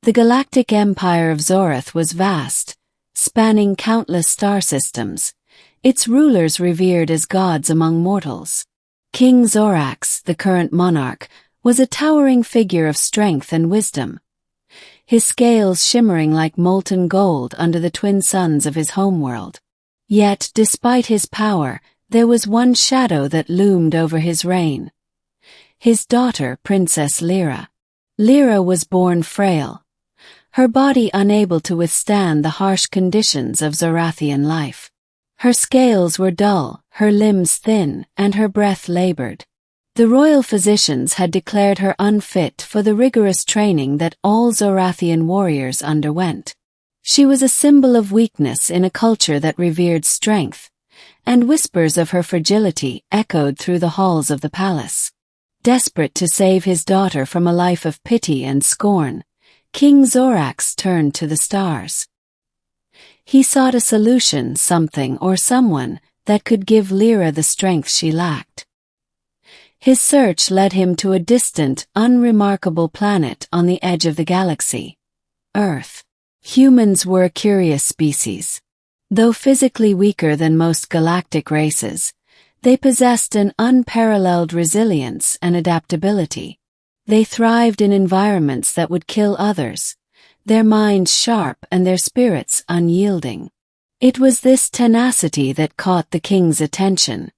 The galactic empire of Zorath was vast, spanning countless star systems, its rulers revered as gods among mortals. King Zor'ax, the current monarch, was a towering figure of strength and wisdom, his scales shimmering like molten gold under the twin suns of his homeworld. Yet, despite his power, there was one shadow that loomed over his reign. His daughter, Princess Lira. Lira was born frail, her body unable to withstand the harsh conditions of Zorathian life. Her scales were dull, her limbs thin, and her breath labored. The royal physicians had declared her unfit for the rigorous training that all Zorathian warriors underwent. She was a symbol of weakness in a culture that revered strength, and whispers of her fragility echoed through the halls of the palace. Desperate to save his daughter from a life of pity and scorn, King Zor'ax turned to the stars. He sought a solution, something or someone, that could give Lira the strength she lacked. His search led him to a distant, unremarkable planet on the edge of the galaxy, Earth. Humans were a curious species. Though physically weaker than most galactic races, they possessed an unparalleled resilience and adaptability. They thrived in environments that would kill others, their minds sharp and their spirits unyielding. It was this tenacity that caught the king's attention.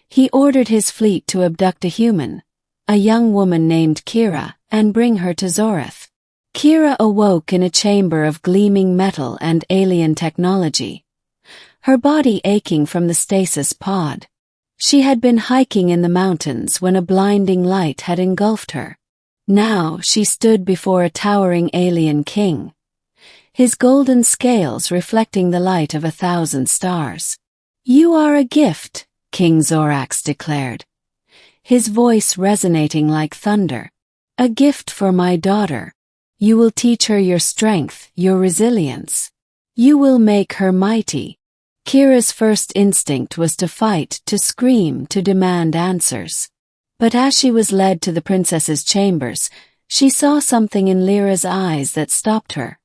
He ordered his fleet to abduct a human, a young woman named Kira, and bring her to Zorath. Kira awoke in a chamber of gleaming metal and alien technology, her body aching from the stasis pod. She had been hiking in the mountains when a blinding light had engulfed her. Now she stood before a towering alien king, his golden scales reflecting the light of 1,000 stars. "You are a gift," King Zor'ax declared, his voice resonating like thunder. "A gift for my daughter. You will teach her your strength, your resilience. You will make her mighty." Kira's first instinct was to fight, to scream, to demand answers. But as she was led to the princess's chambers, she saw something in Lira's eyes that stopped her.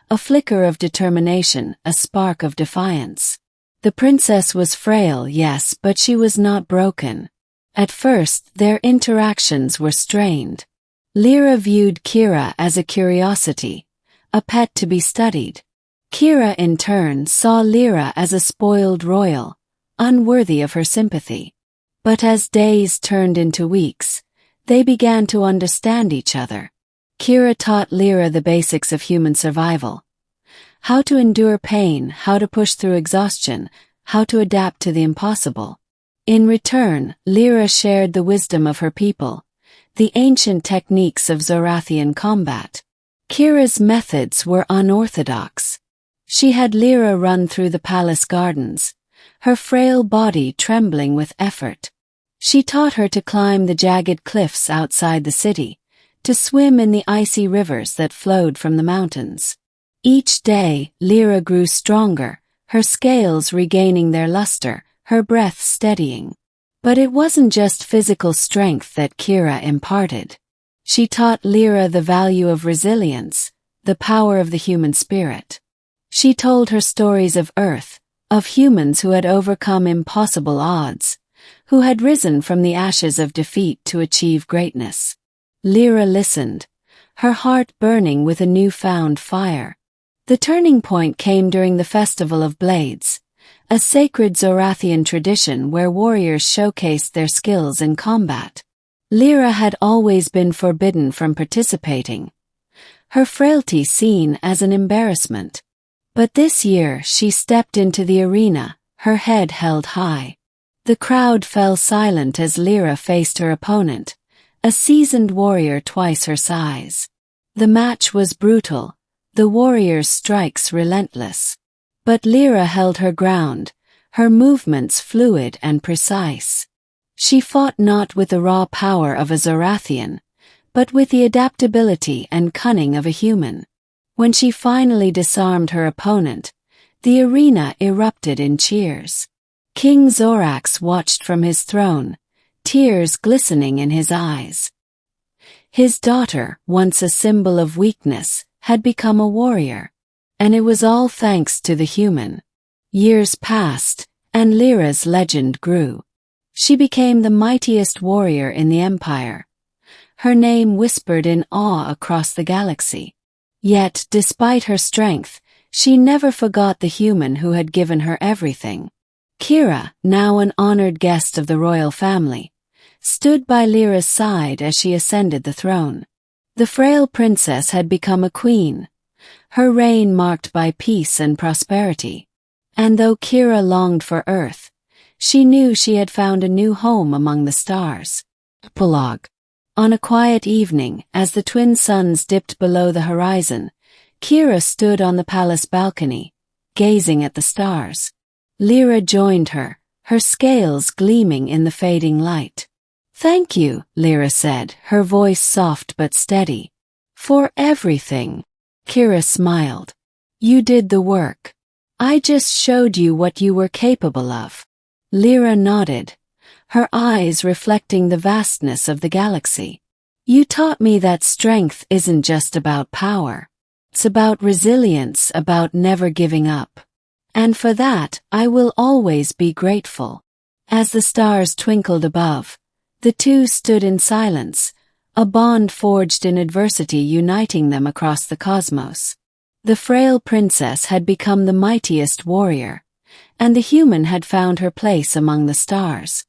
A flicker of determination, a spark of defiance. The princess was frail, yes, but she was not broken. At first, their interactions were strained. Lira viewed Kira as a curiosity, a pet to be studied. Kira in turn saw Lira as a spoiled royal, unworthy of her sympathy. But as days turned into weeks, they began to understand each other. Kira taught Lira the basics of human survival. How to endure pain, how to push through exhaustion, how to adapt to the impossible. In return, Lira shared the wisdom of her people, the ancient techniques of Zorathian combat. Kira's methods were unorthodox. She had Lira run through the palace gardens, her frail body trembling with effort. She taught her to climb the jagged cliffs outside the city, to swim in the icy rivers that flowed from the mountains. Each day, Lira grew stronger, her scales regaining their luster, her breath steadying. But it wasn't just physical strength that Kira imparted. She taught Lira the value of resilience, the power of the human spirit. She told her stories of Earth, of humans who had overcome impossible odds, who had risen from the ashes of defeat to achieve greatness. Lira listened, her heart burning with a newfound fire. The turning point came during the Festival of Blades, a sacred Zorathian tradition where warriors showcased their skills in combat. Lira had always been forbidden from participating, her frailty seen as an embarrassment. But this year she stepped into the arena, her head held high. The crowd fell silent as Lira faced her opponent, a seasoned warrior twice her size. The match was brutal, the warrior's strikes relentless. But Lira held her ground, her movements fluid and precise. She fought not with the raw power of a Zorathian, but with the adaptability and cunning of a human. When she finally disarmed her opponent, the arena erupted in cheers. King Zor'ax watched from his throne, tears glistening in his eyes. His daughter, once a symbol of weakness, had become a warrior. And it was all thanks to the human. Years passed, and Lira's legend grew. She became the mightiest warrior in the Empire. Her name whispered in awe across the galaxy. Yet, despite her strength, she never forgot the human who had given her everything. Kira, now an honored guest of the royal family, stood by Lira's side as she ascended the throne. The frail princess had become a queen, her reign marked by peace and prosperity. And though Kira longed for Earth, she knew she had found a new home among the stars. Epilogue. On a quiet evening, as the twin suns dipped below the horizon, Kira stood on the palace balcony, gazing at the stars. Lira joined her, her scales gleaming in the fading light. "Thank you," Lira said, her voice soft but steady. "For everything." Kira smiled. "You did the work. I just showed you what you were capable of." Lira nodded, her eyes reflecting the vastness of the galaxy. "You taught me that strength isn't just about power. It's about resilience, about never giving up. And for that, I will always be grateful." As the stars twinkled above, the two stood in silence, a bond forged in adversity uniting them across the cosmos. The frail princess had become the mightiest warrior, and the human had found her place among the stars.